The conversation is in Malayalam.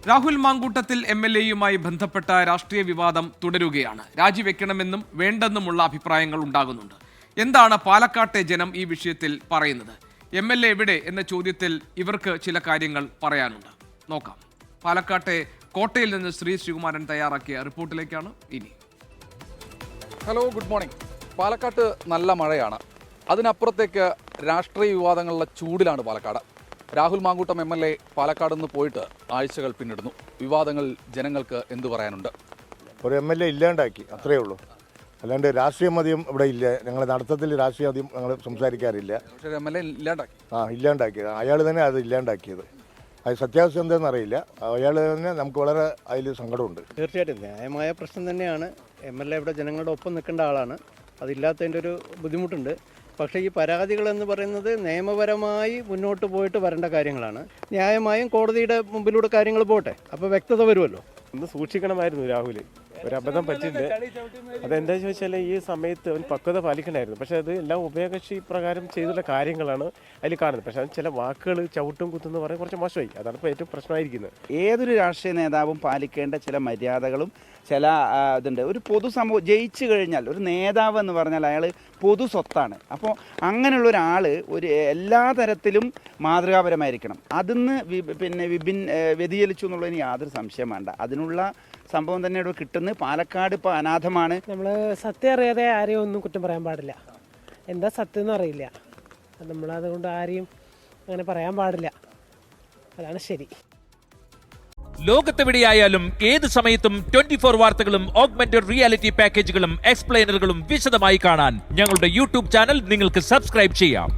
രാഹുൽ മാങ്കൂട്ടത്തിൽ MLA-യുമായി ബന്ധപ്പെട്ട രാഷ്ട്രീയ വിവാദം തുടരുകയാണ്. രാജിവെക്കണമെന്നും വേണ്ടെന്നുമുള്ള അഭിപ്രായങ്ങൾ ഉണ്ടാകുന്നുണ്ട്. എന്താണ് പാലക്കാട്ടെ ജനം ഈ വിഷയത്തിൽ പറയുന്നത്? MLA എവിടെ എന്ന ചോദ്യത്തിൽ ഇവർക്ക് ചില കാര്യങ്ങൾ പറയാനുണ്ട്. നോക്കാം. പാലക്കാട്ടെ കോട്ടയിൽ നിന്ന് ശ്രീകുമാരൻ തയ്യാറാക്കിയ റിപ്പോർട്ടിലേക്കാണ് ഇനി. Hello, good morning. പാലക്കാട്ട് നല്ല മഴയാണ്. അതിനപ്പുറത്തേക്ക് രാഷ്ട്രീയ വിവാദങ്ങളുടെ ചൂടിലാണ് പാലക്കാട്. രാഹുൽ മാങ്കൂട്ടം MLA പാലക്കാട് നിന്ന് പോയിട്ട് ആഴ്ചകൾ പിന്നിടുന്നു. വിവാദങ്ങൾ ജനങ്ങൾക്ക് എന്തു പറയാനുണ്ട്? ഒരു MLA ഇല്ലാണ്ടാക്കി, അത്രയേ ഉള്ളൂ. അല്ലാണ്ട് രാഷ്ട്രീയം അധികം ഇവിടെ ഇല്ല. ഞങ്ങൾ നടത്തത്തിൽ രാഷ്ട്രീയം അധികം ഞങ്ങൾ സംസാരിക്കാറില്ല. പക്ഷേ MLA ഇല്ലാണ്ടാക്കി. ഇല്ലാണ്ടാക്കിയത് അയാൾ തന്നെ അത് ഇല്ലാണ്ടാക്കിയത്. അത് സത്യാവസ്ഥ എന്താണെന്ന് അറിയില്ല. അയാൾ തന്നെ നമുക്ക് വളരെ അതിൽ സങ്കടമുണ്ട്. തീർച്ചയായിട്ടും ന്യായമായ പ്രശ്നം തന്നെയാണ്. MLA ഇവിടെ ജനങ്ങളുടെ ഒപ്പം നിൽക്കേണ്ട ആളാണ്. അതില്ലാത്തതിൻ്റെ ഒരു ബുദ്ധിമുട്ടുണ്ട്. പക്ഷേ ഈ പരാതികളെന്ന് പറയുന്നത് നിയമപരമായി മുന്നോട്ട് പോയിട്ട് വരേണ്ട കാര്യങ്ങളാണ്. ന്യായമായും കോടതിയുടെ മുമ്പിലൂടെ കാര്യങ്ങൾ പോട്ടെ, അപ്പോൾ വ്യക്തത വരുമല്ലോ. ഒന്ന് സൂക്ഷിക്കണമായിരുന്നു രാഹുൽ. ഒരു അബദ്ധം പറ്റിയിട്ടുണ്ട്. അതെന്താ ചോദിച്ചാൽ ഈ സമയത്ത് അവൻ പക്വത പാലിക്കണമായിരുന്നു. പക്ഷേ അത് എല്ലാം ഉഭയകക്ഷി പ്രകാരം ചെയ്തുള്ള കാര്യങ്ങളാണ് അതിൽ കാണുന്നത്. പക്ഷേ അത് ചില വാക്കുകൾ ചവിട്ടും കുത്തുന്ന് പറയാൻ കുറച്ച് മോശമായി. അതാണ് ഇപ്പോൾ ഏറ്റവും പ്രശ്നമായിരിക്കുന്നത്. ഏതൊരു രാഷ്ട്രീയ നേതാവും പാലിക്കേണ്ട ചില മര്യാദകളും ചില ഇതുണ്ട്. ഒരു പൊതുസമൂഹം ജയിച്ചു കഴിഞ്ഞാൽ ഒരു നേതാവ് എന്ന് പറഞ്ഞാൽ അയാൾ പൊതു സ്വത്താണ്. അപ്പോൾ അങ്ങനെയുള്ള ഒരാൾ ഒരു എല്ലാ തരത്തിലും മാതൃകാപരമായിരിക്കണം. അതിന്ന് വ്യതിചലിച്ചു എന്നുള്ളതിന് യാതൊരു സംശയം വേണ്ട. അതിനുള്ള സംഭവം തന്നെ ഇവിടെ കിട്ടുന്നത്. പാലക്കാട് ഇപ്പോൾ അനാഥമാണ്. നമ്മൾ സത്യം അറിയാതെ ആരെയും ഒന്നും കുറ്റം പറയാൻ പാടില്ല. എന്താ സത്യം എന്ന് അറിയില്ല. നമ്മളതുകൊണ്ട് ആരെയും അങ്ങനെ പറയാൻ പാടില്ല. അതാണ് ശരി. ലോകത്തെവിടെയായാലും ഏത് സമയത്തും 24 വാർത്തകളും ഓഗ്മെന്റഡ് റിയാലിറ്റി പാക്കേജുകളും എക്സ്പ്ലെയിനറുകളും വിശദമായി കാണാൻ ഞങ്ങളുടെ YouTube ചാനൽ നിങ്ങൾക്ക് സബ്സ്ക്രൈബ് ചെയ്യാം.